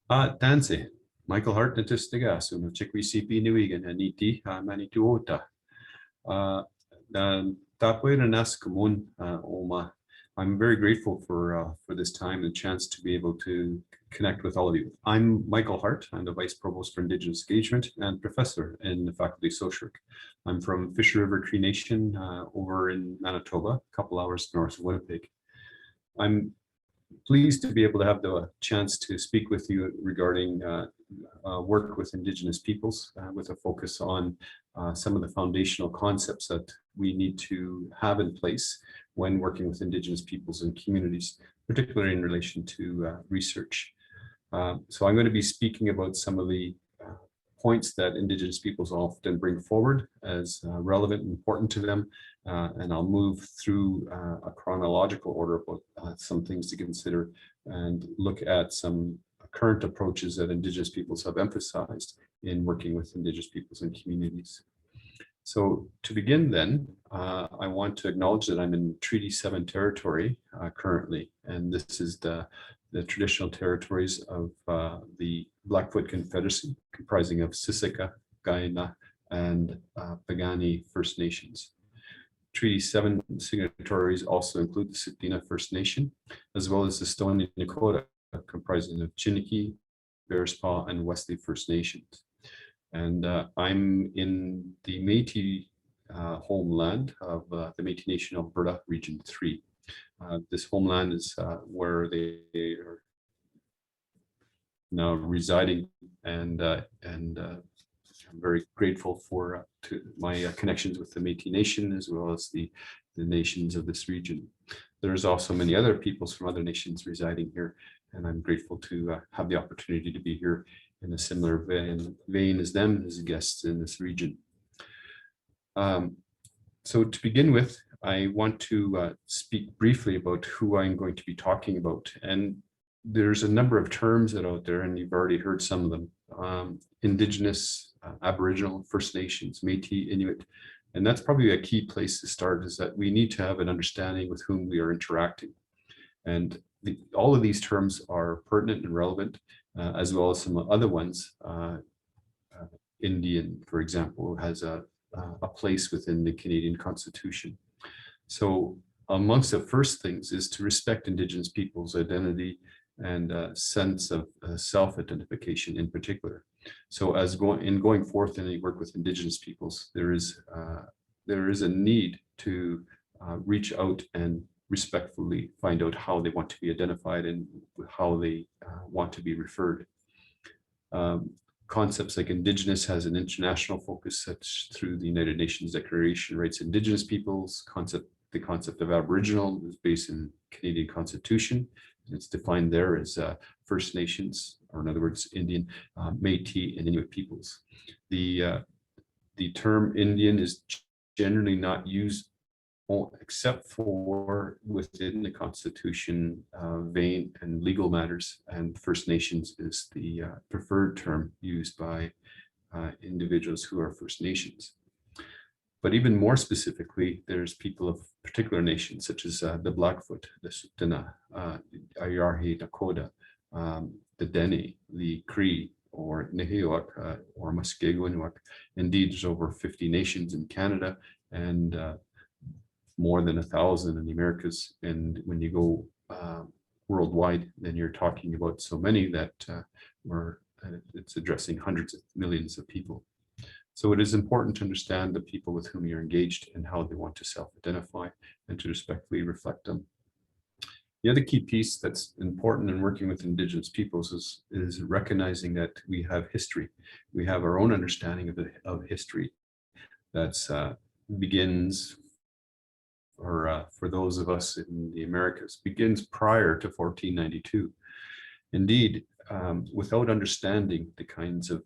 Tansi, Michael Hart na tistiga, so no chikwi CP Nuigan, Aniti, Manituota. Tapoy na nas kumun, Oma. I'm very grateful for this time and chance to be able to connect with all of you. I'm Michael Hart. I'm the Vice Provost for Indigenous Engagement and Professor in the Faculty of Social Work. I'm from Fisher River Cree Nation over in Manitoba, a couple hours north of Winnipeg. I'm pleased to be able to have the chance to speak with you regarding work with Indigenous peoples with a focus on some of the foundational concepts that we need to have in place when working with Indigenous peoples and communities, particularly in relation to research. So I'm going to be speaking about some of the points that Indigenous peoples often bring forward as relevant and important to them. And I'll move through a chronological order about some things to consider and look at some current approaches that Indigenous peoples have emphasized in working with Indigenous peoples and communities. So to begin then, I want to acknowledge that I'm in Treaty 7 territory currently, and this is the traditional territories of the Blackfoot Confederacy, comprising of Siksika, Kainai, and Piikani First Nations. Treaty 7 signatories also include the Tsuut'ina First Nation, as well as the Stoney Nakoda, comprising of Chiniki, Bearspaw, and Wesley First Nations. And I'm in the Métis homeland of the Métis Nation Alberta Region 3. This homeland is where they are now residing, and I'm very grateful for to my connections with the Métis Nation as well as the nations of this region. There's also many other peoples from other nations residing here, and I'm grateful to have the opportunity to be here in a similar vein as them as guests in this region. So to begin with, I want to speak briefly about who I'm going to be talking about. And there's a number of terms that are out there, and you've already heard some of them. Indigenous, Aboriginal, First Nations, Métis, Inuit. And that's probably a key place to start, is that we need to have an understanding with whom we are interacting. And all of these terms are pertinent and relevant, as well as some other ones. Indian, for example, has a place within the Canadian Constitution. So amongst the first things is to respect Indigenous people's identity and sense of self-identification in particular. So as going forth in any work with Indigenous peoples, there is a need to reach out and respectfully find out how they want to be identified and how they want to be referred. Concepts like Indigenous has an international focus, such through the United Nations Declaration of Rights of Indigenous Peoples. The concept of Aboriginal is based in Canadian Constitution. It's defined there as First Nations, or in other words, Indian, Métis, and Inuit peoples. The term Indian is generally not used except for within the Constitution vein and legal matters, and First Nations is the preferred term used by individuals who are First Nations. But even more specifically, there's people of particular nations, such as the Blackfoot, the Tsuut'ina, Ayarhi Nakoda, the Dene, the Cree, or Nihiwak, or Muskegowinwak. Indeed, there's over 50 nations in Canada, and more than 1,000 in the Americas. And when you go worldwide, then you're talking about so many that it's addressing hundreds of millions of people. So it is important to understand the people with whom you're engaged and how they want to self-identify, and to respectfully reflect them. The other key piece that's important in working with Indigenous peoples is recognizing that we have history. We have our own understanding of history that's begins, or for those of us in the Americas, begins prior to 1492. Indeed, without understanding the kinds of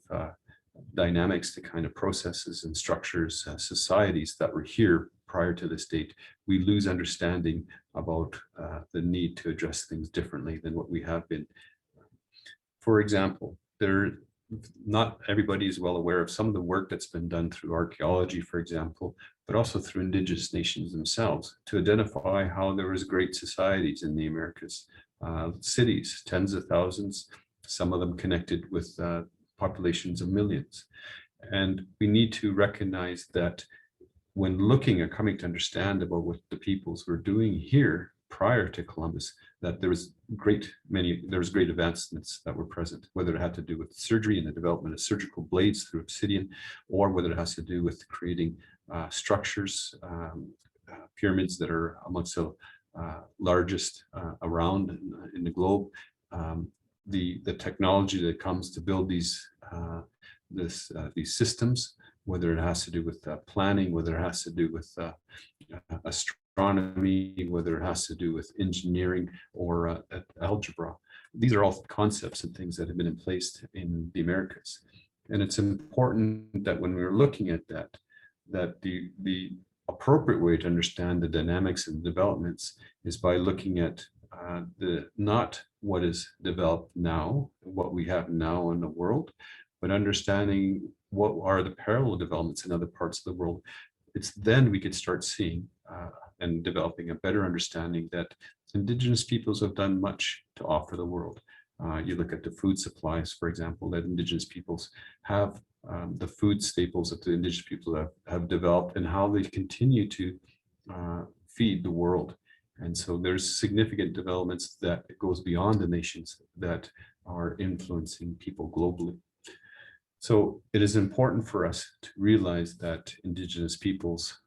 dynamics, the kind of processes and structures, societies that were here prior to this date, we lose understanding about the need to address things differently than what we have been. For example, not everybody is well aware of some of the work that's been done through archaeology, for example, but also through Indigenous nations themselves to identify how there was great societies in the Americas, cities, tens of thousands, some of them connected with populations of millions. And we need to recognize that when looking at coming to understand about what the peoples were doing here prior to Columbus, that there was great advancements that were present, whether it had to do with surgery and the development of surgical blades through obsidian, or whether it has to do with creating structures, pyramids that are amongst the largest around in the globe. The technology that comes to build these systems, whether it has to do with planning, whether it has to do with astronomy, whether it has to do with engineering or algebra. These are all concepts and things that have been in place in the Americas. And it's important that when we're looking at that the appropriate way to understand the dynamics and developments is by looking at not what is developed now, what we have now in the world, but understanding what are the parallel developments in other parts of the world. It's then we could start seeing and developing a better understanding that Indigenous peoples have done much to offer the world. You look at the food supplies, for example, that Indigenous peoples have, the food staples that the Indigenous people have developed, and how they continue to feed the world. And so there's significant developments that goes beyond the nations that are influencing people globally. So it is important for us to realize that Indigenous peoples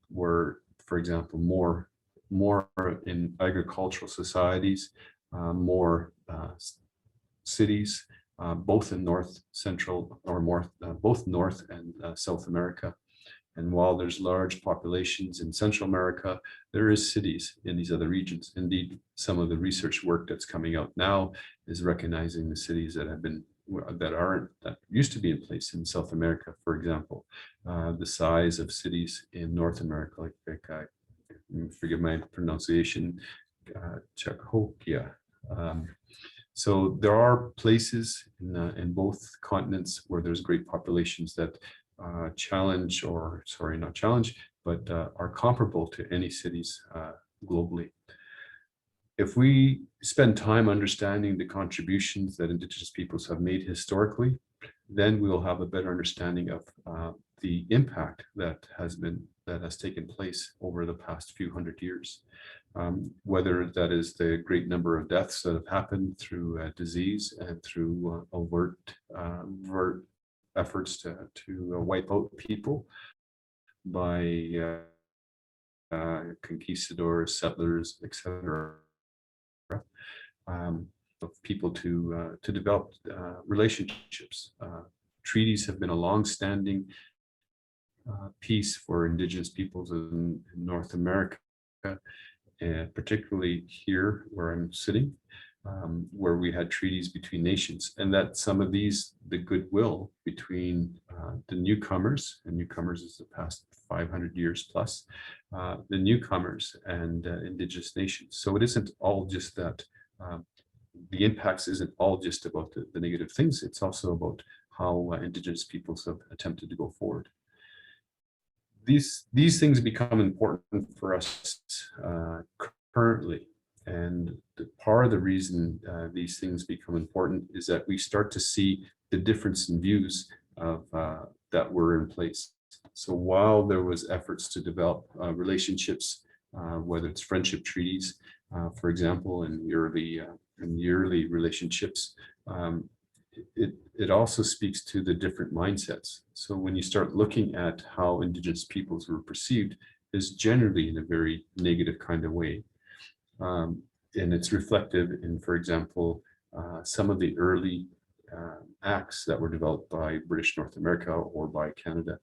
were, for example, more in agricultural societies, more cities, both in North Central or both North and South America. And while there's large populations in Central America, there is cities in these other regions. Indeed, some of the research work that's coming out now is recognizing the cities that used to be in place in South America, for example. The size of cities in North America, like forgive my pronunciation, Czechoslovakia. So there are places in both continents where there's great populations that are comparable to any cities globally. If we spend time understanding the contributions that Indigenous peoples have made historically, then we will have a better understanding of the impact that has taken place over the past few hundred years. Whether that is the great number of deaths that have happened through disease and through overt efforts to wipe out people by conquistadors, settlers, etc. Of people to develop relationships. Treaties have been a long-standing piece for Indigenous peoples in North America, particularly here where I'm sitting, where we had treaties between nations, and that some of these, the goodwill between the newcomers, and newcomers is the past 500 years plus, the newcomers and Indigenous nations. So it isn't all just that, the impacts isn't all just about the negative things, it's also about how Indigenous peoples have attempted to go forward. These things become important for us currently. And part of the reason these things become important is that we start to see the difference in views of that were in place. So while there was efforts to develop relationships, whether it's friendship treaties, for example, in the early relationships, it also speaks to the different mindsets. So when you start looking at how Indigenous peoples were perceived, is generally in a very negative kind of way. And it's reflective in, for example, some of the early acts that were developed by British North America or by Canada,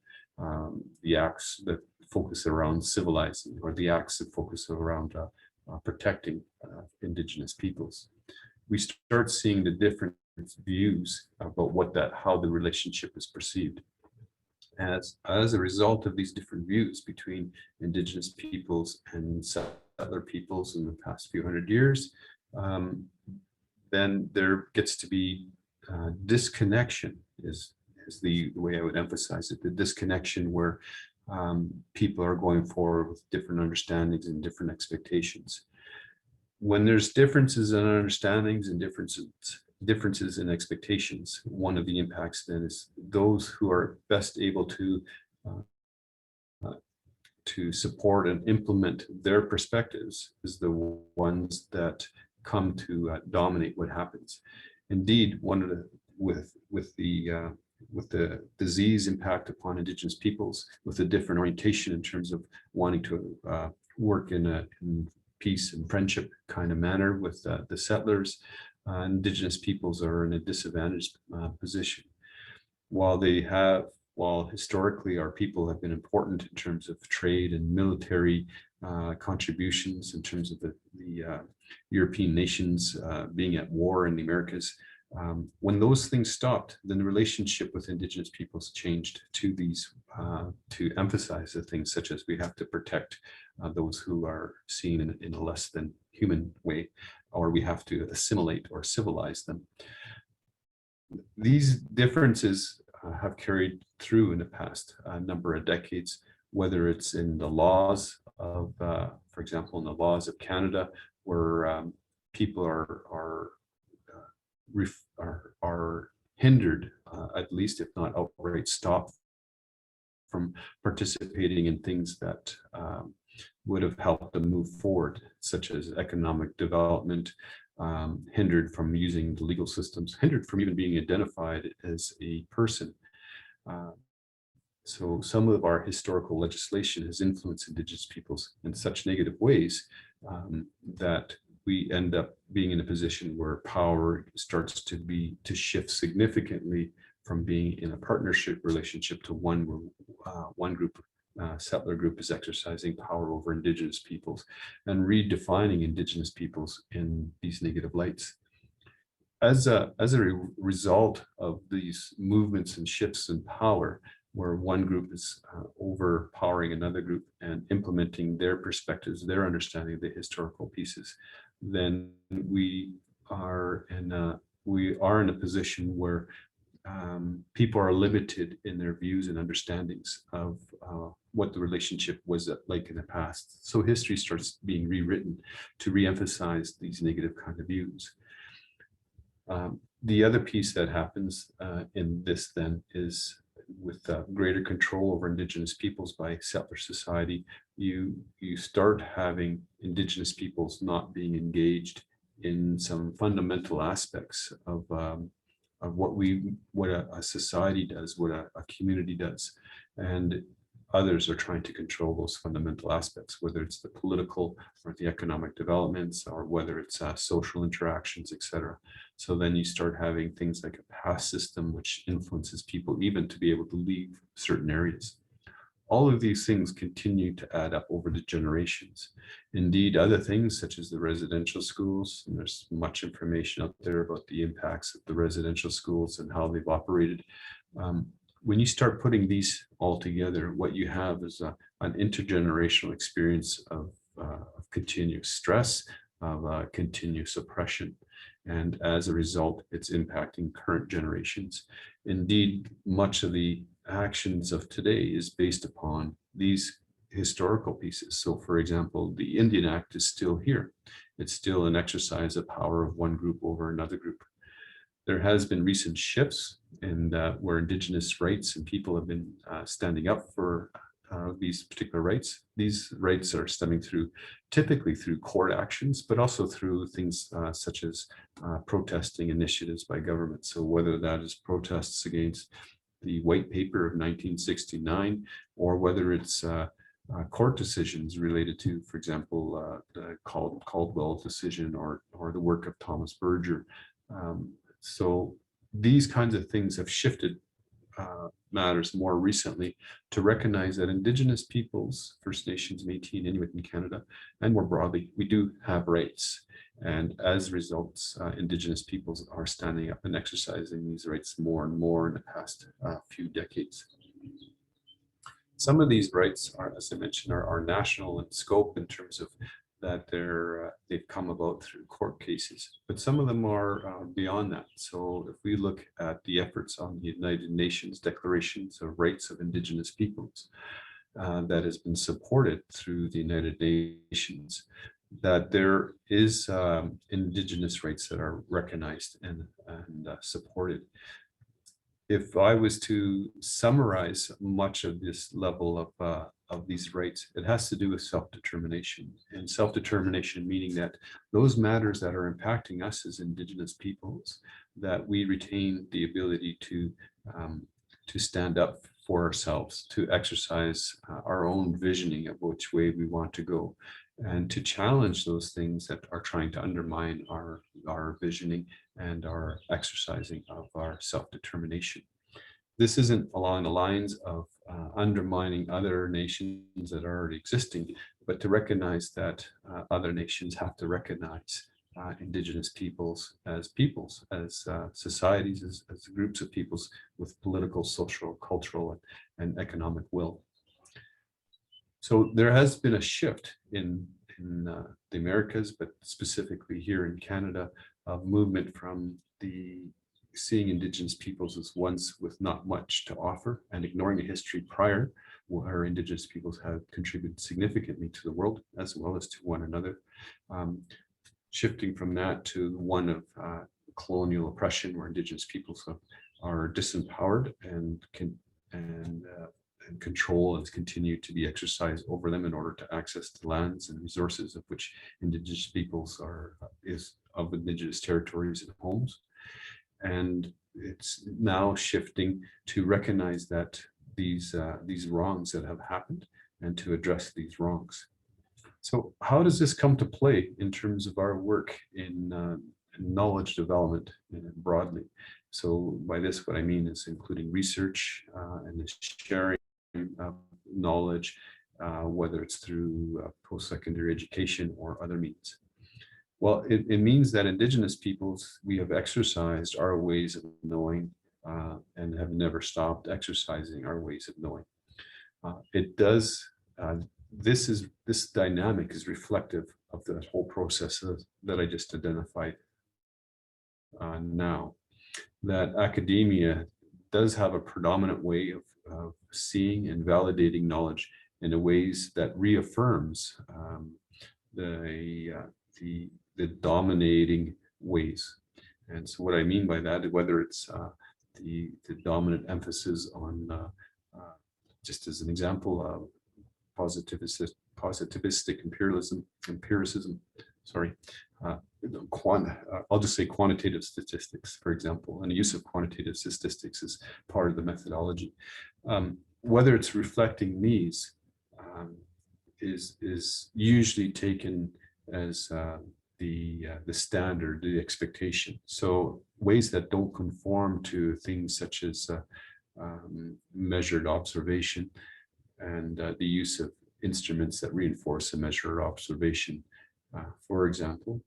the acts that focus around civilizing, or the acts that focus around protecting Indigenous peoples. We start seeing the different views about how the relationship is perceived. As a result of these different views between Indigenous peoples and settler peoples in the past few hundred years, then there gets to be disconnection is the way I would emphasize it, the disconnection where people are going forward with different understandings and different expectations. When there's differences in understandings and differences differences in expectations. One of the impacts then is those who are best able to support and implement their perspectives is the ones that come to dominate what happens. Indeed, one of the with the disease impact upon Indigenous peoples, with a different orientation in terms of wanting to work in peace and friendship kind of manner with the settlers, Indigenous peoples are in a disadvantaged position. While historically our people have been important in terms of trade and military contributions, in terms of the European nations being at war in the Americas, when those things stopped, then the relationship with Indigenous peoples changed to these, to emphasize the things such as we have to protect those who are seen in a less than human way, or we have to assimilate or civilize them. These differences have carried through in the past number of decades, whether it's in the laws of, for example, in the laws of Canada, where people are hindered, at least if not outright stopped, from participating in things that would have helped them move forward, such as economic development, hindered from using the legal systems, hindered from even being identified as a person. So some of our historical legislation has influenced Indigenous peoples in such negative ways that we end up being in a position where power starts to shift significantly from being in a partnership relationship to one where one group, settler group, is exercising power over Indigenous peoples and redefining Indigenous peoples in these negative lights. As a result of these movements and shifts in power, where one group is overpowering another group and implementing their perspectives, their understanding of the historical pieces, then we are in a position where people are limited in their views and understandings of what the relationship was like in the past. So history starts being rewritten to re-emphasize these negative kind of views. The other piece that happens in this then is with greater control over Indigenous peoples by settler society, you start having Indigenous peoples not being engaged in some fundamental aspects of what a society does, what a community does, and others are trying to control those fundamental aspects, whether it's the political or the economic developments, or whether it's social interactions, etc. So then you start having things like a pass system, which influences people even to be able to leave certain areas. All of these things continue to add up over the generations. Indeed, other things such as the residential schools, and there's much information out there about the impacts of the residential schools and how they've operated. When you start putting these all together, what you have is an intergenerational experience of continuous stress, of continuous oppression. And as a result, it's impacting current generations. Indeed, much of the actions of today is based upon these historical pieces. So for example, the Indian Act is still here. It's still an exercise of power of one group over another group. There has been recent shifts in where Indigenous rights and people have been standing up for these particular rights. These rights are stemming typically through court actions, but also through things such as protesting initiatives by government. So whether that is protests against the white paper of 1969, or whether it's court decisions related to, for example, the Caldwell decision or the work of Thomas Berger. So these kinds of things have shifted matters more recently to recognize that Indigenous peoples, First Nations, Métis, and Inuit in Canada, and more broadly, we do have rights. And as a result, Indigenous peoples are standing up and exercising these rights more and more in the past few decades. Some of these rights are, as I mentioned, are national in scope in terms of that they've come about through court cases, but some of them are beyond that. So if we look at the efforts on the United Nations Declarations of Rights of Indigenous Peoples that has been supported through the United Nations, that there is Indigenous rights that are recognized and supported. If I was to summarize much of this level of these rights, it has to do with self-determination, and self-determination meaning that those matters that are impacting us as Indigenous peoples, that we retain the ability to stand up for ourselves, to exercise our own visioning of which way we want to go, and to challenge those things that are trying to undermine our visioning and our exercising of our self-determination. This isn't along the lines of undermining other nations that are already existing, but to recognize that other nations have to recognize Indigenous peoples, as societies, as groups of peoples with political, social, cultural, and economic will. So there has been a shift in the Americas, but specifically here in Canada, of movement from seeing Indigenous peoples as ones with not much to offer and ignoring a history prior, where Indigenous peoples have contributed significantly to the world as well as to one another. Shifting from that to one of colonial oppression, where Indigenous peoples are disempowered and control and continue to be exercised over them in order to access the lands and resources of which Indigenous peoples of Indigenous territories and homes. And it's now shifting to recognize that these wrongs that have happened and to address these wrongs. So how does this come to play in terms of our work in knowledge development broadly? So by this, what I mean is including research and the sharing of knowledge, whether it's through post-secondary education or other means. Well, it means that Indigenous peoples, we have exercised our ways of knowing and have never stopped exercising our ways of knowing. This dynamic is reflective of the whole process that I just identified now, that academia does have a predominant way of seeing and validating knowledge in a ways that reaffirms the dominating ways. And so what I mean by that, whether it's the dominant emphasis on, just as an example, positivistic empiricism, sorry, I'll just say quantitative statistics, for example, and the use of quantitative statistics is part of the methodology. Whether it's reflecting these is usually taken as the standard, the expectation. So ways that don't conform to things such as measured observation and the use of instruments that reinforce a measured observation, for example,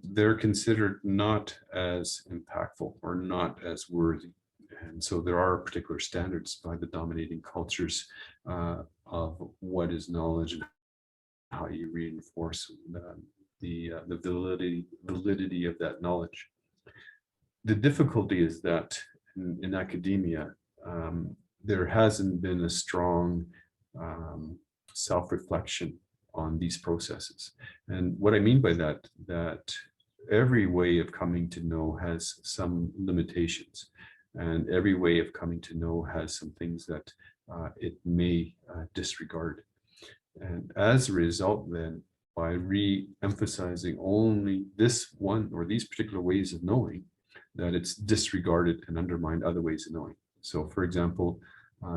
they're considered not as impactful or not as worthy. And so there are particular standards by the dominating cultures of what is knowledge and how you reinforce the validity of that knowledge. The difficulty is that in academia, there hasn't been a strong self-reflection on these processes. And what I mean by that every way of coming to know has some limitations, and every way of coming to know has some things that it may disregard. And as a result, then, by re-emphasizing only this one or these particular ways of knowing, that it's disregarded and undermined other ways of knowing. So, for example,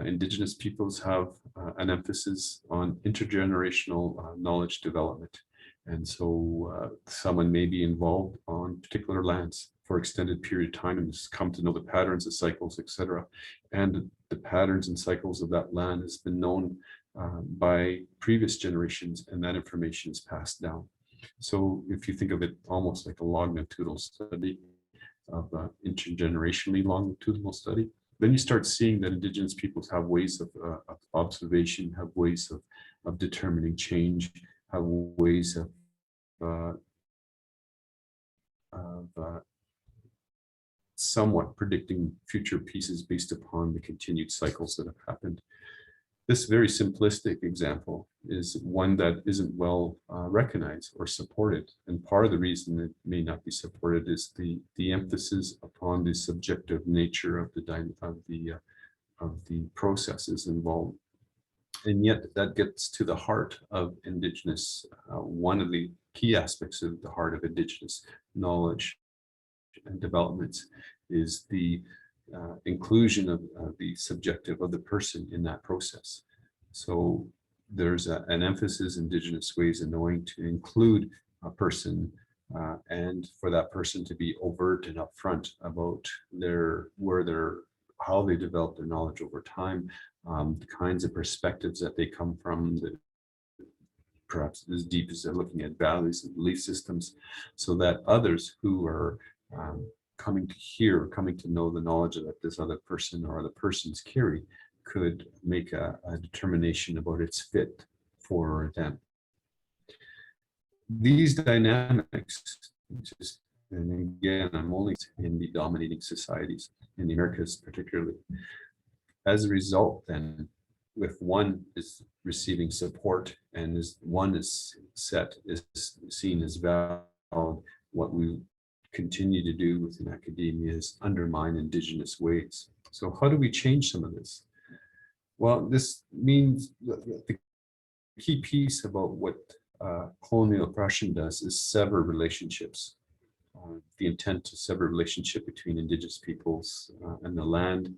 Indigenous peoples have an emphasis on intergenerational knowledge development. And so someone may be involved on particular lands for extended period of time and has come to know the patterns, the cycles, etc. And the patterns and cycles of that land has been known by previous generations, and that information is passed down. So if you think of it almost like a longitudinal study of intergenerationally longitudinal study, then you start seeing that Indigenous peoples have ways of observation, have ways of determining change, have ways of somewhat predicting future pieces based upon the continued cycles that have happened. This very simplistic example is one that isn't well recognized or supported. And part of the reason it may not be supported is the emphasis upon the subjective nature of the processes involved. And yet that gets to the heart of Indigenous, one of the key aspects of the heart of Indigenous knowledge and developments is the inclusion of the subjective of the person in that process. So there's an emphasis in Indigenous ways of knowing to include a person and for that person to be overt and upfront about how they develop their knowledge over time, the kinds of perspectives that they come from, that perhaps as deep as they're looking at values and belief systems, so that others who are coming to know the knowledge that this other person or other persons carry could make a determination about its fit for them. These dynamics, and again, I'm only in the dominating societies, in the Americas particularly. As a result, then, if one is receiving support and one is seen as valid, what we continue to do within academia is undermine Indigenous ways. So how do we change some of this? Well, this means the key piece about what colonial oppression does is sever relationships. The intent to sever relationship between Indigenous peoples and the land,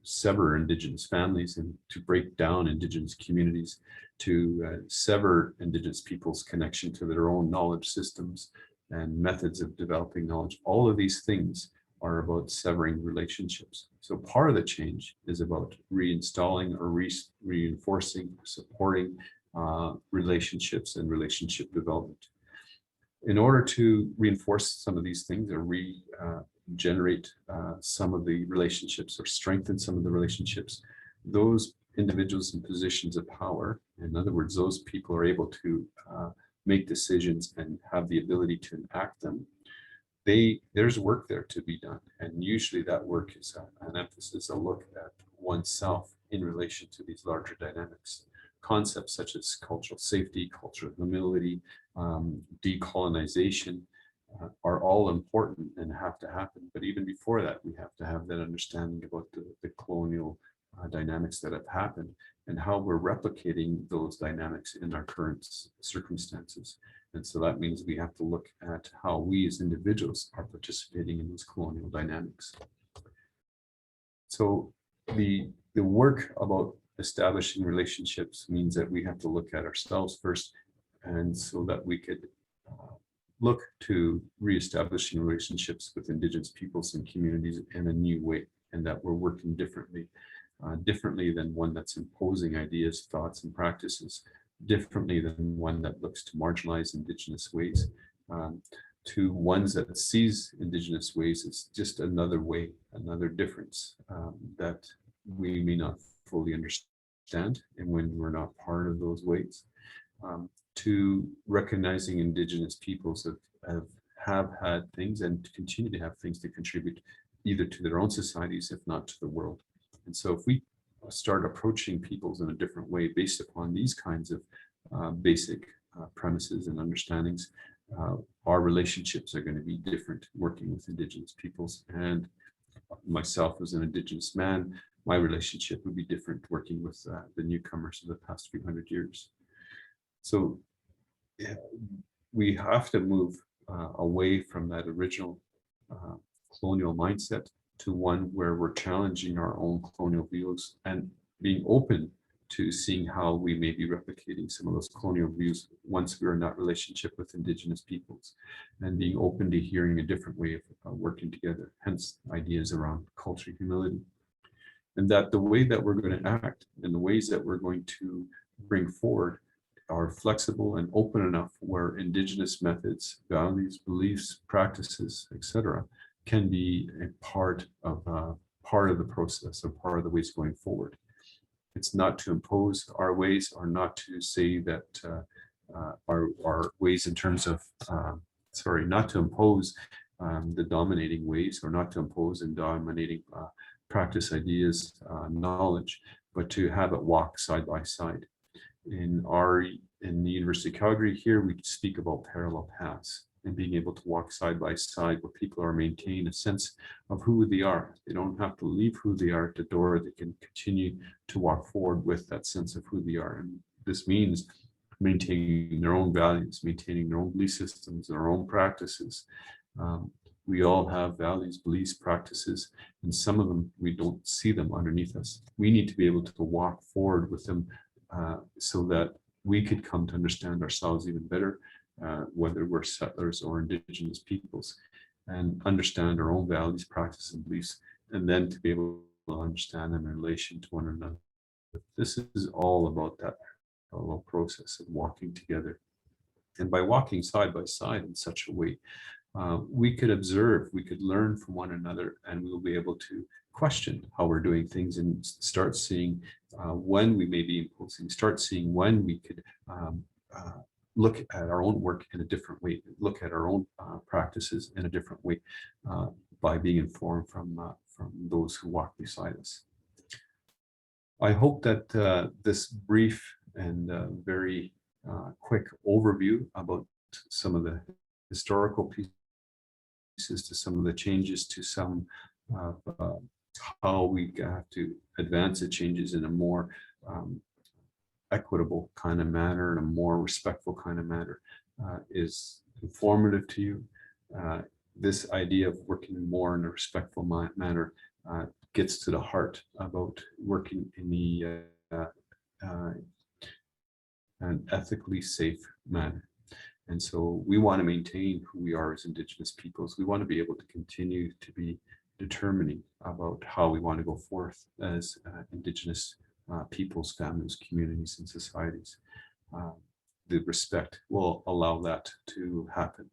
sever Indigenous families, and to break down Indigenous communities, to sever Indigenous peoples' connection to their own knowledge systems and methods of developing knowledge. All of these things are about severing relationships. So part of the change is about reinstalling or reinforcing, supporting relationships and relationship development. In order to reinforce some of these things or regenerate some of the relationships or strengthen some of the relationships, those individuals in positions of power, in other words, those people are able to make decisions and have the ability to enact them. There's work there to be done. And usually that work is an emphasis, a look at oneself in relation to these larger dynamics. Concepts such as cultural safety, cultural humility, decolonization are all important and have to happen. But even before that, we have to have that understanding about the colonial dynamics that have happened and how we're replicating those dynamics in our current circumstances. And so that means we have to look at how we as individuals are participating in those colonial dynamics. So the work about establishing relationships means that we have to look at ourselves first, and so that we could look to reestablishing relationships with Indigenous peoples and communities in a new way, and that we're working differently than one that's imposing ideas, thoughts, and practices, differently than one that looks to marginalize Indigenous ways, to ones that sees Indigenous ways as just another way, another difference that we may not fully understand, and when we're not part of those ways, to recognizing Indigenous peoples have had things and continue to have things to contribute either to their own societies, if not to the world. And so if we start approaching peoples in a different way based upon these kinds of basic premises and understandings, our relationships are going to be different working with Indigenous peoples. And myself as an Indigenous man, my relationship would be different working with the newcomers of the past few hundred years. So we have to move away from that original colonial mindset to one where we're challenging our own colonial views and being open to seeing how we may be replicating some of those colonial views once we're in that relationship with Indigenous peoples, and being open to hearing a different way of working together, hence ideas around cultural humility. And that the way that we're going to act and the ways that we're going to bring forward are flexible and open enough where Indigenous methods, values, beliefs, practices, etc., can be a part of the process, or part of the ways going forward. It's not to impose our ways, or not to say that our ways in terms of, not to impose the dominating ways, or not to impose and dominating practice, ideas, knowledge, but to have it walk side by side. In the University of Calgary here, we speak about parallel paths and being able to walk side by side where people are maintaining a sense of who they are. They don't have to leave who they are at the door. They can continue to walk forward with that sense of who they are. And this means maintaining their own values, maintaining their own belief systems, their own practices. We all have values, beliefs, practices, and some of them, we don't see them underneath us. We need to be able to walk forward with them so that we could come to understand ourselves even better, whether we're settlers or Indigenous peoples, and understand our own values, practices, and beliefs, and then to be able to understand them in relation to one another. This is all about that parallel process of walking together. And by walking side by side in such a way, we could observe, we could learn from one another, and we'll be able to question how we're doing things and start seeing when we may be imposing, start seeing when we could look at our own work in a different way, look at our own practices in a different way by being informed from those who walk beside us. I hope that this brief and very quick overview about some of the historical pieces to some of the changes to some how we have to advance the changes in a more equitable kind of manner, in a more respectful kind of manner, is informative to you. This idea of working more in a respectful manner gets to the heart about working in an ethically safe manner. And so we want to maintain who we are as Indigenous peoples. We want to be able to continue to be determining about how we want to go forth as Indigenous peoples, families, communities, and societies. The respect will allow that to happen.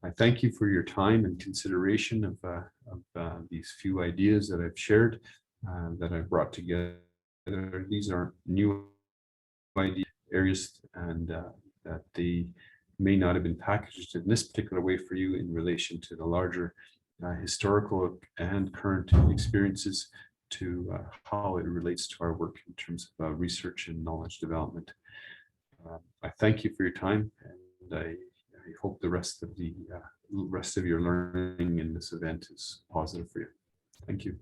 I thank you for your time and consideration of these few ideas that I've shared, that I've brought together. These are new idea areas, and that they may not have been packaged in this particular way for you in relation to the larger historical and current experiences to how it relates to our work in terms of research and knowledge development. I thank you for your time, and I hope the rest of your learning in this event is positive for you. Thank you.